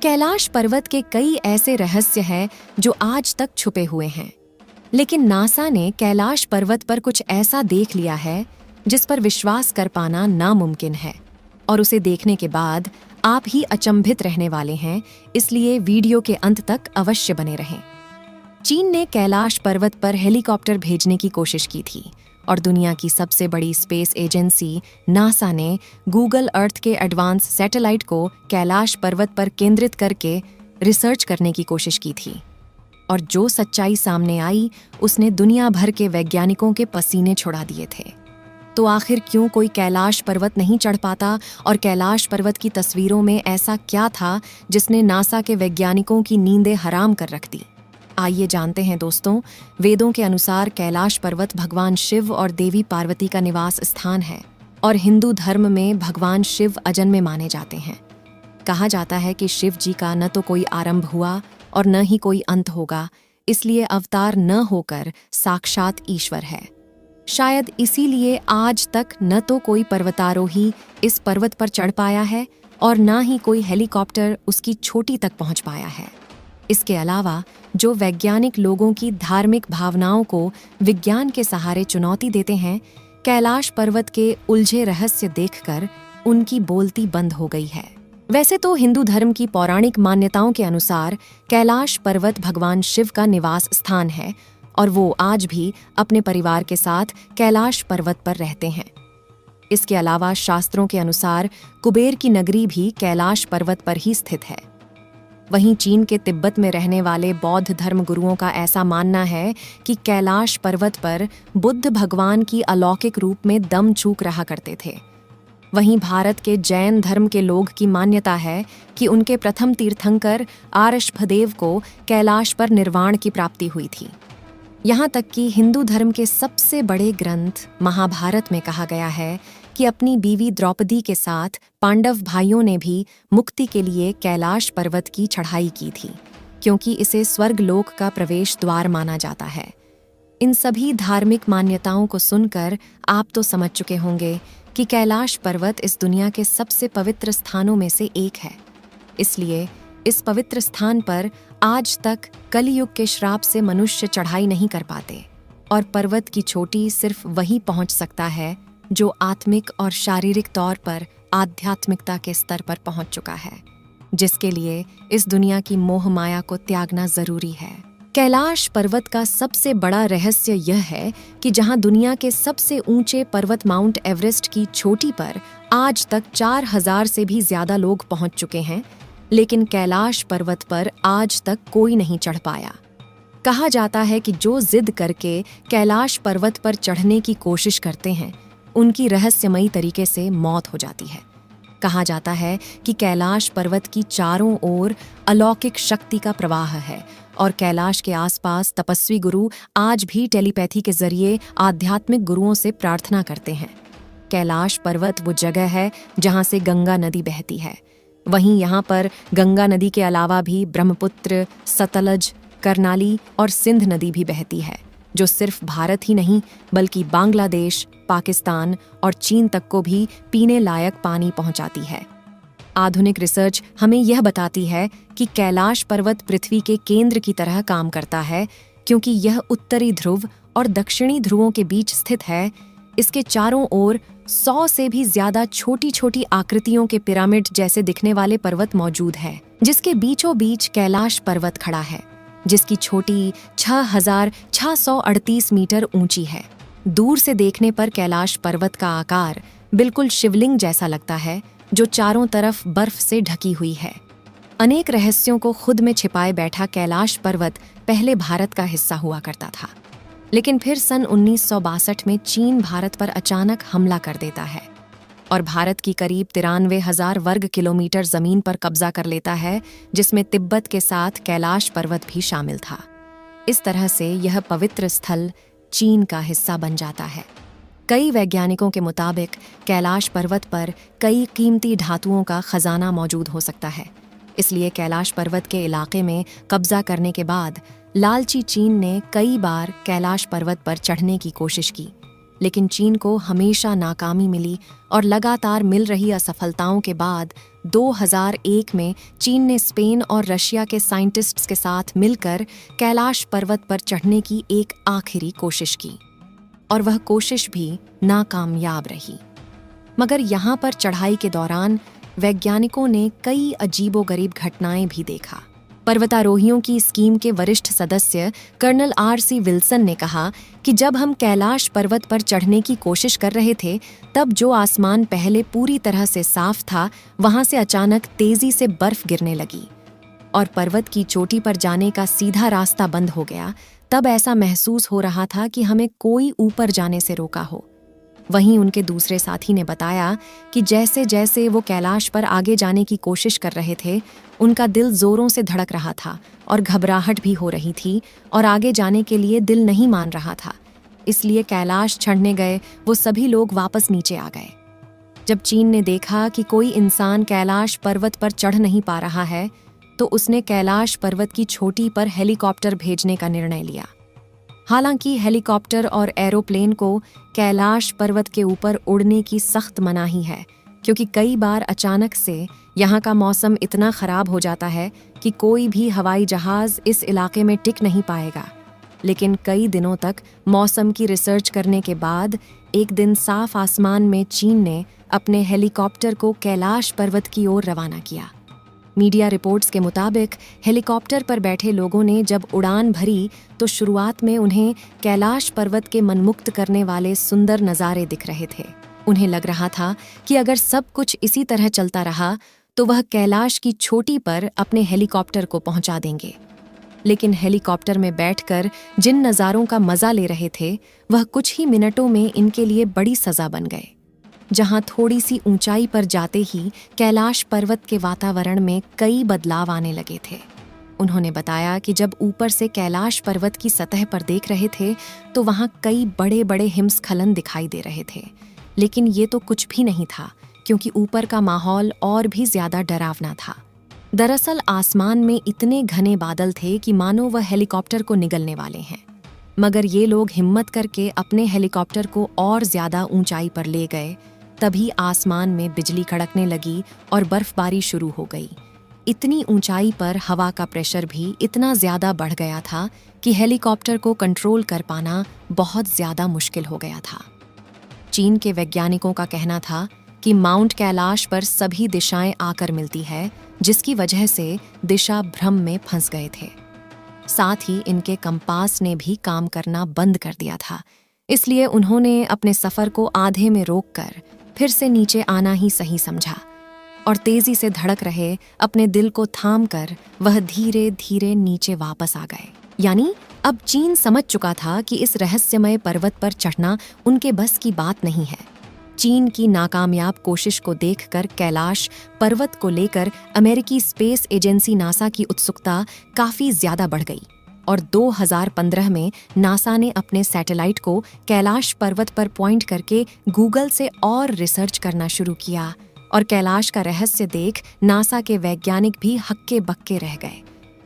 कैलाश पर्वत के कई ऐसे रहस्य हैं जो आज तक छुपे हुए हैं, लेकिन नासा ने कैलाश पर्वत पर कुछ ऐसा देख लिया है जिस पर विश्वास कर पाना नामुमकिन है, और उसे देखने के बाद आप ही अचंभित रहने वाले हैं। इसलिए वीडियो के अंत तक अवश्य बने रहें। चीन ने कैलाश पर्वत पर हेलीकॉप्टर भेजने की कोशिश की थी और दुनिया की सबसे बड़ी स्पेस एजेंसी नासा ने गूगल अर्थ के एडवांस सैटेलाइट को कैलाश पर्वत पर केंद्रित करके रिसर्च करने की कोशिश की थी। और जो सच्चाई सामने आई उसने दुनिया भर के वैज्ञानिकों के पसीने छुड़ा दिए थे। तो आखिर क्यों कोई कैलाश पर्वत नहीं चढ़ पाता, और कैलाश पर्वत की तस्वीरों में ऐसा क्या था जिसने नासा के वैज्ञानिकों की नींदें हराम कर रख दी? आइए जानते हैं दोस्तों। वेदों के अनुसार कैलाश पर्वत भगवान शिव और देवी पार्वती का निवास स्थान है, और हिंदू धर्म में भगवान शिव अजन्मे माने जाते हैं। कहा जाता है कि शिव जी का न तो कोई आरंभ हुआ और न ही कोई अंत होगा, इसलिए अवतार न होकर साक्षात ईश्वर है। शायद इसीलिए आज तक न तो कोई पर्वतारोही इस पर्वत पर चढ़ पाया है और न ही कोई हेलीकॉप्टर उसकी चोटी तक पहुंच पाया है। इसके अलावा जो वैज्ञानिक लोगों की धार्मिक भावनाओं को विज्ञान के सहारे चुनौती देते हैं, कैलाश पर्वत के उलझे रहस्य देखकर उनकी बोलती बंद हो गई है। वैसे तो हिंदू धर्म की पौराणिक मान्यताओं के अनुसार कैलाश पर्वत भगवान शिव का निवास स्थान है, और वो आज भी अपने परिवार के साथ कैलाश पर्वत पर रहते हैं। इसके अलावा शास्त्रों के अनुसार कुबेर की नगरी भी कैलाश पर्वत पर ही स्थित है। वहीं चीन के तिब्बत में रहने वाले बौद्ध धर्म गुरुओं का ऐसा मानना है कि कैलाश पर्वत पर बुद्ध भगवान की अलौकिक रूप में दम चूक रहा करते थे। वहीं भारत के जैन धर्म के लोग की मान्यता है कि उनके प्रथम तीर्थंकर आर्षभदेव को कैलाश पर निर्वाण की प्राप्ति हुई थी। यहाँ तक कि हिंदू धर्म के सबसे बड़े ग्रंथ महाभारत में कहा गया है कि अपनी बीवी द्रौपदी के साथ पांडव भाइयों ने भी मुक्ति के लिए कैलाश पर्वत की चढ़ाई की थी, क्योंकि इसे स्वर्गलोक का प्रवेश द्वार माना जाता है। इन सभी धार्मिक मान्यताओं को सुनकर आप तो समझ चुके होंगे कि कैलाश पर्वत इस दुनिया के सबसे पवित्र स्थानों में से एक है। इसलिए इस पवित्र स्थान पर आज तक कलयुग के श्राप से मनुष्य चढ़ाई नहीं कर पाते, और पर्वत की चोटी सिर्फ वही पहुंच सकता है जो आत्मिक और शारीरिक तौर पर आध्यात्मिकता के स्तर पर पहुंच चुका है, जिसके लिए इस दुनिया की मोह माया को त्यागना जरूरी है। कैलाश पर्वत का सबसे बड़ा रहस्य यह है कि जहां दुनिया के सबसे ऊंचे पर्वत माउंट एवरेस्ट की चोटी पर आज तक 4000 से भी ज्यादा लोग पहुंच चुके हैं, लेकिन कैलाश पर्वत पर आज तक कोई नहीं चढ़ पाया। कहा जाता है कि जो जिद करके कैलाश पर्वत पर चढ़ने की कोशिश करते हैं, उनकी रहस्यमयी तरीके से मौत हो जाती है। कहा जाता है कि कैलाश पर्वत की चारों ओर अलौकिक शक्ति का प्रवाह है, और कैलाश के आसपास तपस्वी गुरु आज भी टेलीपैथी के जरिए आध्यात्मिक गुरुओं से प्रार्थना करते हैं। कैलाश पर्वत वो जगह है जहां से गंगा नदी बहती है। वहीं यहाँ पर गंगा नदी के अलावा भी ब्रह्मपुत्र, सतलज, करनाली और सिंध नदी भी बहती है, जो सिर्फ भारत ही नहीं बल्कि बांग्लादेश, पाकिस्तान और चीन तक को भी पीने लायक पानी पहुंचाती है। आधुनिक रिसर्च हमें यह बताती है कि कैलाश पर्वत पृथ्वी के केंद्र की तरह काम करता है, क्योंकि यह उत्तरी ध्रुव और दक्षिणी ध्रुवों के बीच स्थित है। इसके चारों ओर 100 से भी ज्यादा छोटी छोटी आकृतियों के पिरामिड जैसे दिखने वाले पर्वत मौजूद है, जिसके बीचों बीच कैलाश पर्वत खड़ा है, जिसकी चोटी 6638 मीटर ऊंची है। दूर से देखने पर कैलाश पर्वत का आकार बिल्कुल शिवलिंग जैसा लगता है, जो चारों तरफ बर्फ से ढकी हुई है। अनेक रहस्यों को खुद में छिपाए बैठा कैलाश पर्वत पहले भारत का हिस्सा हुआ करता था, लेकिन फिर सन 1962 में चीन भारत पर अचानक हमला कर देता है और भारत की करीब 93,000 वर्ग किलोमीटर जमीन पर कब्जा कर लेता है, जिसमें तिब्बत के साथ कैलाश पर्वत भी शामिल था। इस तरह से यह पवित्र स्थल चीन का हिस्सा बन जाता है। कई वैज्ञानिकों के मुताबिक कैलाश पर्वत पर कई कीमती धातुओं का खजाना मौजूद हो सकता है। इसलिए कैलाश पर्वत के इलाके में कब्जा करने के बाद लालची चीन ने कई बार कैलाश पर्वत पर चढ़ने की कोशिश की, लेकिन चीन को हमेशा नाकामी मिली और लगातार मिल रही असफलताओं के बाद 2001 में चीन ने स्पेन और रशिया के साइंटिस्ट्स के साथ मिलकर कैलाश पर्वत पर चढ़ने की एक आखिरी कोशिश की, और वह कोशिश भी नाकामयाब रही। मगर यहाँ पर चढ़ाई के दौरान वैज्ञानिकों ने कई अजीबोगरीब घटनाएं भी देखा। पर्वतारोहियों की स्कीम के वरिष्ठ सदस्य कर्नल RC विल्सन ने कहा कि जब हम कैलाश पर्वत पर चढ़ने की कोशिश कर रहे थे, तब जो आसमान पहले पूरी तरह से साफ था, वहां से अचानक तेजी से बर्फ गिरने लगी और पर्वत की चोटी पर जाने का सीधा रास्ता बंद हो गया। तब ऐसा महसूस हो रहा था कि हमें कोई ऊपर जाने से रोका हो। वहीं उनके दूसरे साथी ने बताया कि जैसे जैसे वो कैलाश पर आगे जाने की कोशिश कर रहे थे, उनका दिल जोरों से धड़क रहा था और घबराहट भी हो रही थी और आगे जाने के लिए दिल नहीं मान रहा था। इसलिए कैलाश चढ़ने गए वो सभी लोग वापस नीचे आ गए। जब चीन ने देखा कि कोई इंसान कैलाश पर्वत पर चढ़ नहीं पा रहा है, तो उसने कैलाश पर्वत की चोटी पर हेलीकॉप्टर भेजने का निर्णय लिया। हालांकि हेलीकॉप्टर और एरोप्लेन को कैलाश पर्वत के ऊपर उड़ने की सख्त मनाही है, क्योंकि कई बार अचानक से यहाँ का मौसम इतना खराब हो जाता है कि कोई भी हवाई जहाज इस इलाके में टिक नहीं पाएगा। लेकिन कई दिनों तक मौसम की रिसर्च करने के बाद एक दिन साफ आसमान में चीन ने अपने हेलीकॉप्टर को कैलाश पर्वत की ओर रवाना किया। मीडिया रिपोर्ट्स के मुताबिक हेलीकॉप्टर पर बैठे लोगों ने जब उड़ान भरी तो शुरुआत में उन्हें कैलाश पर्वत के मनमुक्त करने वाले सुंदर नज़ारे दिख रहे थे। उन्हें लग रहा था कि अगर सब कुछ इसी तरह चलता रहा तो वह कैलाश की चोटी पर अपने हेलीकॉप्टर को पहुंचा देंगे। लेकिन हेलीकॉप्टर में बैठकर जिन नज़ारों का मजा ले रहे थे, वह कुछ ही मिनटों में इनके लिए बड़ी सजा बन गए। जहां थोड़ी सी ऊंचाई पर जाते ही कैलाश पर्वत के वातावरण में कई बदलाव आने लगे थे। उन्होंने बताया कि जब ऊपर से कैलाश पर्वत की सतह पर देख रहे थे तो वहां कई बड़े बड़े हिमस्खलन दिखाई दे रहे थे। लेकिन ये तो कुछ भी नहीं था, क्योंकि ऊपर का माहौल और भी ज्यादा डरावना था। दरअसल आसमान में इतने घने बादल थे कि मानो वह हेलीकॉप्टर को निगलने वाले हैं। मगर ये लोग हिम्मत करके अपने हेलीकॉप्टर को और ज्यादा ऊंचाई पर ले गए। तभी आसमान में बिजली कड़कने लगी और बर्फबारी शुरू हो गई। इतनी ऊंचाई पर हवा का प्रेशर भी इतना ज्यादा बढ़ गया था कि हेलीकॉप्टर को कंट्रोल कर पाना बहुत ज्यादा मुश्किल हो गया था। चीन के वैज्ञानिकों का कहना था कि माउंट कैलाश पर सभी दिशाएं आकर मिलती है, जिसकी वजह से दिशा भ्रम में फंस गए थे। साथ ही इनके कंपास ने भी काम करना बंद कर दिया था। इसलिए उन्होंने अपने सफर को आधे में रोककर फिर से नीचे आना ही सही समझा और तेजी से धड़क रहे अपने दिल को थाम कर वह धीरे धीरे नीचे वापस आ गए। यानी अब चीन समझ चुका था कि इस रहस्यमय पर्वत पर चढ़ना उनके बस की बात नहीं है। चीन की नाकामयाब कोशिश को देखकर कैलाश पर्वत को लेकर अमेरिकी स्पेस एजेंसी नासा की उत्सुकता काफी ज्यादा बढ़ गई और 2015 में नासा ने अपने सैटेलाइट को कैलाश पर्वत पर पॉइंट करके गूगल से और रिसर्च करना शुरू किया और कैलाश का रहस्य देख नासा के वैज्ञानिक भी हक्के बक्के रह गए।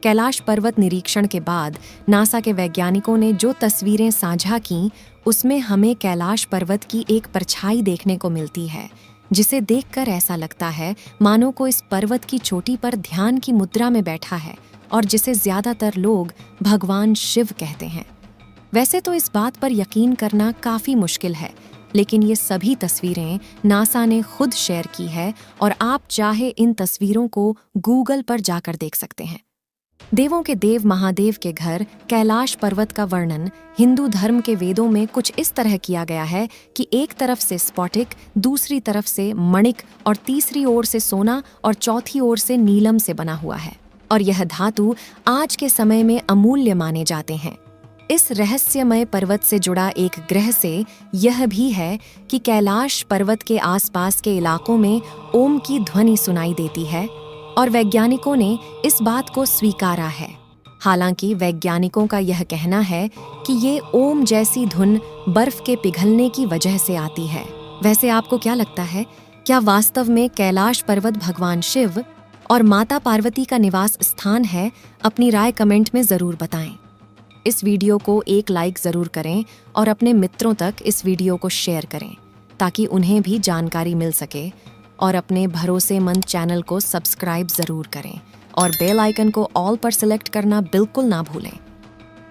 कैलाश पर्वत निरीक्षण के बाद नासा के वैज्ञानिकों ने जो तस्वीरें साझा की, उसमें हमें कैलाश पर्वत की एक परछाई देखने को मिलती है, जिसे देखकर ऐसा लगता है मानो को इस पर्वत की चोटी पर ध्यान की मुद्रा में बैठा है और जिसे ज्यादातर लोग भगवान शिव कहते हैं। वैसे तो इस बात पर यकीन करना काफी मुश्किल है, लेकिन ये सभी तस्वीरें नासा ने खुद शेयर की है और आप चाहे इन तस्वीरों को गूगल पर जाकर देख सकते हैं। देवों के देव महादेव के घर कैलाश पर्वत का वर्णन हिंदू धर्म के वेदों में कुछ इस तरह किया गया है कि एक तरफ से स्फटिक, दूसरी तरफ से मणिक और तीसरी ओर से सोना और चौथी ओर से नीलम से बना हुआ है और यह धातु आज के समय में अमूल्य माने जाते हैं। इस रहस्यमय पर्वत से जुड़ा एक ग्रह से यह भी है कि कैलाश पर्वत के आसपास के इलाकों में ओम की ध्वनि सुनाई देती है और वैज्ञानिकों ने इस बात को स्वीकारा है। हालांकि वैज्ञानिकों का यह कहना है कि ये ओम जैसी धुन बर्फ के पिघलने की वजह से आती है। वैसे आपको क्या लगता है, क्या वास्तव में कैलाश पर्वत भगवान शिव और माता पार्वती का निवास स्थान है? अपनी राय कमेंट में जरूर बताएं। इस वीडियो को एक लाइक ज़रूर करें और अपने मित्रों तक इस वीडियो को शेयर करें ताकि उन्हें भी जानकारी मिल सके। और अपने भरोसेमंद चैनल को सब्सक्राइब ज़रूर करें और बेल आइकन को ऑल पर सिलेक्ट करना बिल्कुल ना भूलें।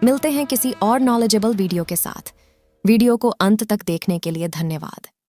मिलते हैं किसी और नॉलेजेबल वीडियो के साथ। वीडियो को अंत तक देखने के लिए धन्यवाद।